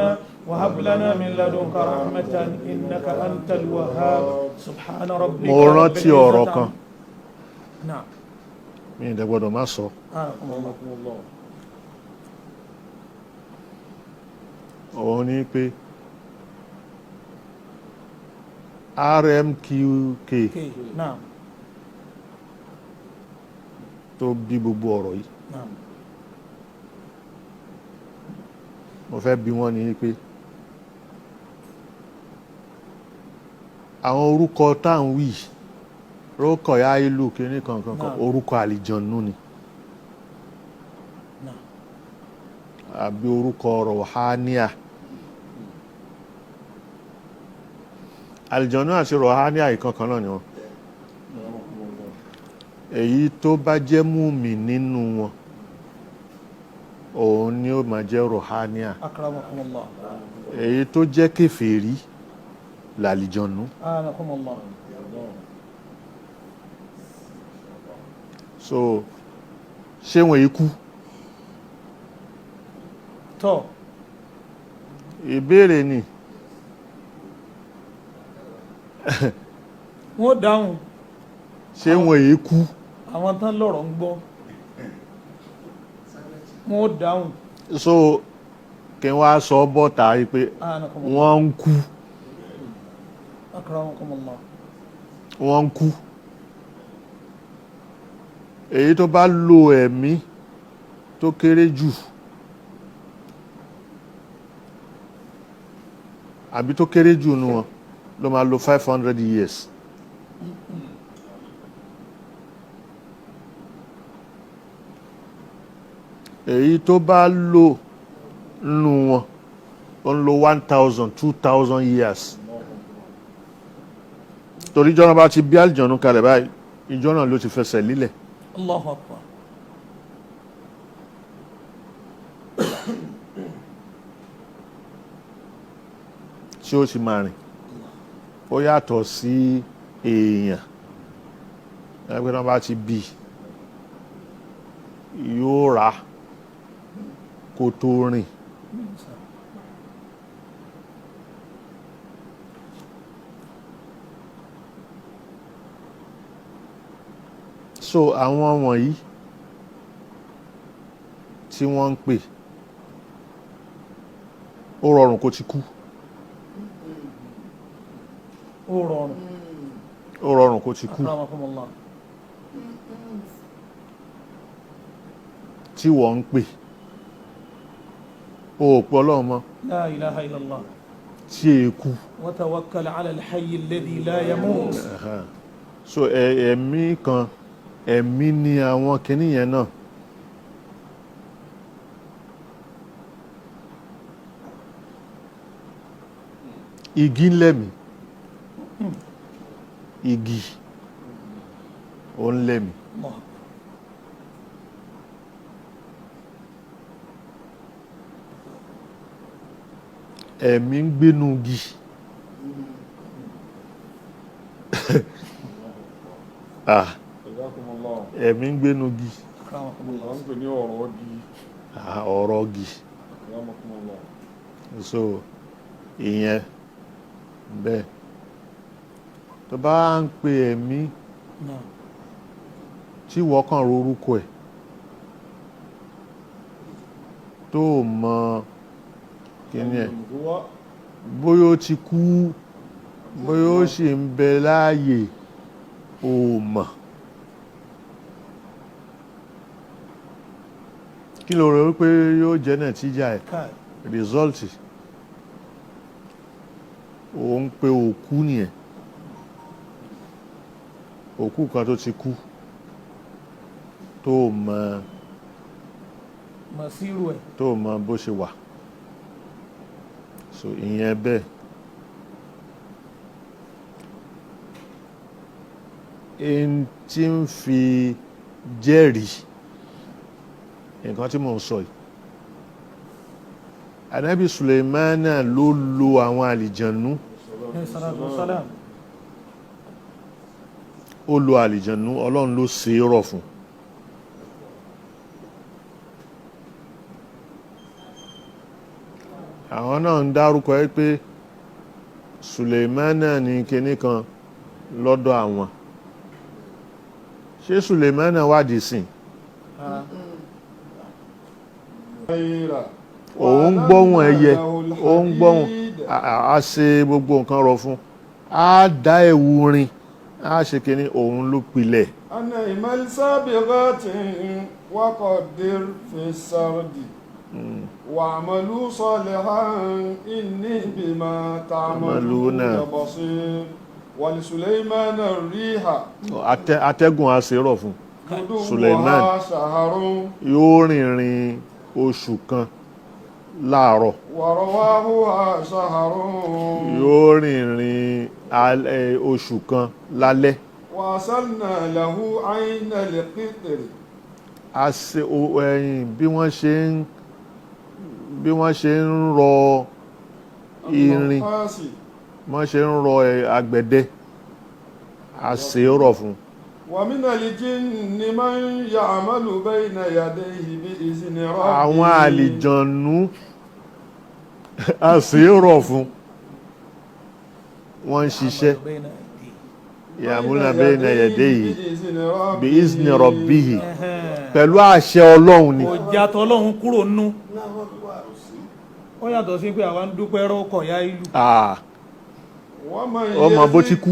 ربنا وهب لنا من لدنك رحمة إنك أنت الوهاب سبحان ربك mo rántí ọ̀rọ̀ kan نعم mi ì dẹ̀ gbọ́dọ̀ má sọ òun ni pé RMQK نعم tó bí gbogbo ọ̀rọ̀ yìí نعم mo fẹ́ bi wọ́n ní pé àwọn orúkọ tá ń wí rókọ̀ ya ìlú kìíní kankan orúkọ àlìjànnú ni àbí orúkọ rọ̀háníà àlìjànnú àti rọ̀háníà ìkankan náà ni wọ́n èyí tó bá jẹ́ múmi nínú wọn òun ni ó máa jẹ́ rọ̀háníà akramakumullah èyí tó jẹ́ kèfèrí làlìjànnú anakumullah so ṣé wọn ikú tó ìbéèrè ni wọ́n dáhùn ṣé wọn ikú àwọn tán lọ́rọ̀ ń gbọ́ wọ́n dáhùn so kí wọ́n á sọ bọ́ta pé wọ́n ń kú akramakumullah wọ́n ń kú èyí tó bá lo ẹ̀mí tó kéré jù àbí tó kéré jù nù wọn ló máa lo 500 years èyí tó bá lò nù wọn ó ń lo 1000 2000 years torí ìjọ náà bá ti bí àlìjọ̀nú kalẹ̀ báyìí ìjọ náà ló ti fẹsẹ̀ lílẹ̀ Allahu akbar tí ó ti máa rìn ó yàtọ̀ sí èèyàn ẹgbẹ́ náà bá ti bí yóò rà kó tó rìn so àwọn wọ̀nyí tí wọ́n ń pè ó rọrùn kó ti kú ó rọrùn ó rọrùn kó ti kú akramakumullah tí wọ́n ń pè ó pọ̀ Ọlọ́run mọ́ la ilaha illallah tí è kú wa tawakkal ala al-hayy alladhi la yamut so ẹ̀mí kan ẹ̀mí ni àwọn kìíní yẹn náà igi ń lẹ́mí igi ó ń lẹ́mí ẹ̀mí ń gbénú igi ẹ̀mí ń gbénú igi ọ̀rọ̀ igi so ìyẹn bẹ́ẹ̀ tó bá ń pe ẹ̀mí tí wọ́n kàn rorúkọ ẹ̀ tó mọ kíní ẹ̀ bóyá ó ti kú bóyá ó sì ń bẹ láàyè ó mọ̀ kí ló rò wípé yóò jẹ́ nàtíjà ẹ̀ rìsọ́ọ̀tì òun pé òkú nìyẹn òkú kan tó ti kú tó mọ masiru ẹ̀ tó mọ bó ṣe wà so ìyẹn bẹ́ẹ̀ ẹni tí ń fi jẹ́rìí nǹkan tí mò ń sọ yìí Ànábì Sùlẹ̀mánà ló lo àwọn àlìjànú ó lo àlìjànú Ọlọ́run ló ṣe é rọ̀ fún àwọn àwọn náà ń dárúkọ ẹ pé Sùlèmánà ní kinní kan lọ́dọ̀ àwọn. Ṣé Sùlèmánà wádìí sìn? Òun gbọ́hùn ẹyẹ, òun gbọ́hùn, a ṣe gbogbo nǹkan rọ̀ fún, a dá ẹ̀wù rin, a ṣe kinní, òun ló pilẹ̀. Ana imal sabiqatin wa qaddir fi sardi wa'malu salihan inni bima ta'maluna basir wa li Sulaymana ar-riha. Atẹ́gùn a ṣe rọ̀ fún Suleiman, yóò rìnrìn oṣù kan láàárọ̀, yóò rìnrìn oṣù kan lálẹ́. A ṣe ẹ̀yìn bí wọ́n ṣe ń rọ irin, wọ́n ṣe ń rọ àgbẹ̀dẹ, a ṣe rọ̀ fún. ومن الجن من يعمل بين يديه بإذن ربه. Àwọn àlìjànú a ṣe rọ̀ fún, wọ́n ń ṣiṣẹ́. Ya'maluna bayna yadayhi bi'izni rabbihi, pẹ̀lú àṣẹ Ọlọ́run ni. Kò jàtọ̀ Ọlọ́run kúrò nú. Ó yàtọ̀ sí pé àwa ń dúpẹ́ rọ́kọ̀ ya ìlú. Ọmọ bó ti kú.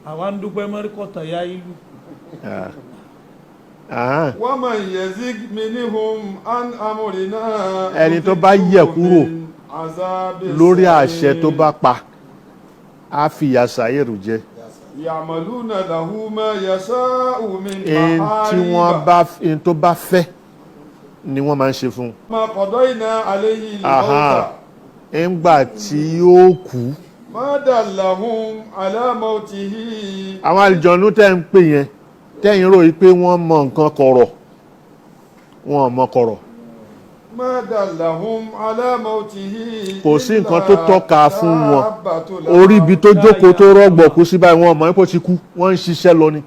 Àwa ń dúpẹ́ mọ́ríkọ̀tà ya ìlú. Wa man yazig minhum an amrina. Ẹni tó bá yẹ̀ kúrò lórí àṣẹ tó bá pa, á fìyà sàírù jẹ. Ya'maluna lahu ma yasha'u min mahariba. Ẹni tó bá fẹ́ ni wọ́n máa ń ṣe fún. Ma qadayna alayhi al-mawta. Ńgbà tí yóò kú. Ma dallahum ala mawtihi. Àwọn àlìjọ̀nú tẹ́ ń pè yẹn, tẹ́yìn rò pé wọ́n mọ nǹkan kọ̀rọ̀, wọ́n mọ kọ̀rọ̀. Ma dallahum ala mawtihi. Kò sí nǹkan tó tọ́ka fún wọn. Orí ibi tó jókòó tó rọ́gbọ̀ kú sí báyìí, wọ́n mọ̀ pé ó ti kú, wọ́n ń ṣiṣẹ́ lọ ni.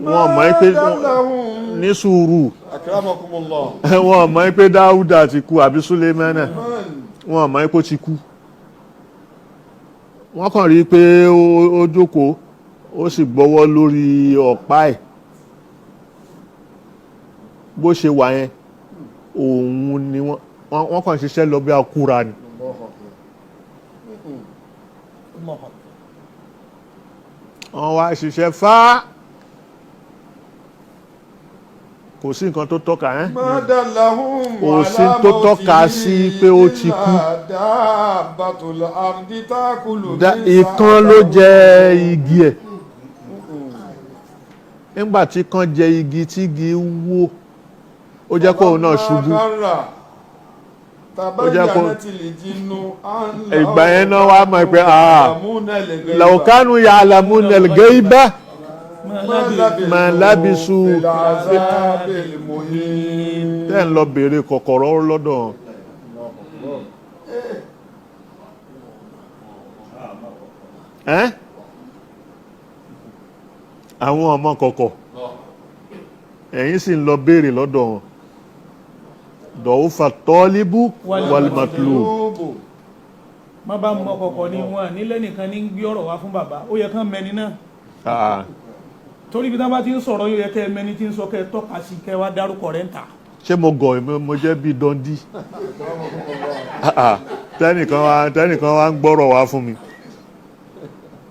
Wọ́n mọ̀ pé ní sùúrù. Akramakumullah. Wọ́n mọ̀ pé Dáúdà ti kú àbí Súlémánà. Wọ́n mọ̀ pé ó ti kú. Wọ́n kàn rí pé ó jókòó, ó sì gbọ́wọ́ lórí ọ̀pá ẹ̀. Bó ṣe wà yẹn, òun ni wọ́n kàn ṣiṣẹ́ lọ bí akúra ni. Wọ́n wá ṣiṣẹ́ fá. Kò sí nǹkan tó tọ́ka ẹ́. Kò sí tó tọ́ka sí pé ó ti kú. Ìkan ló jẹ igi ẹ̀. Nígbà tí kan jẹ igi tí igi wó, ó jẹ́ kó òun náà ṣubú. Ó jẹ́ kó ìgbà yẹn náà wá mọ̀ pé law kanu ya'lamuna al-ghayba ma labisu tẹ́ ń lọ bèèrè kọ̀kọ̀rọ̀ lọ́dọ̀. Àwọn ọmọ kọ̀kọ̀, ẹ̀yin sì ń lọ bèèrè lọ́dọ̀ wọn. Dọ̀úfà tọ́líbù wal-matlub. Má bá mọ kọ̀kọ̀ ni wọn nílẹ̀ nìkan ní gbé ọ̀rọ̀ wá fún bàbá, ó yẹ kán mẹni náà. Torí bí tán bá ti ń sọ̀rọ̀ yóò yẹ kẹ́ mẹni tí ń sọ kẹ́ tọ́ka sí kẹ́ wá dárúkọ rẹ̀ ń tà. Ṣé mo gọ̀ mo jẹ́ bí dọ́ndí? Tẹ́nìkan wá ń gbọ́rọ̀ wá fún mi.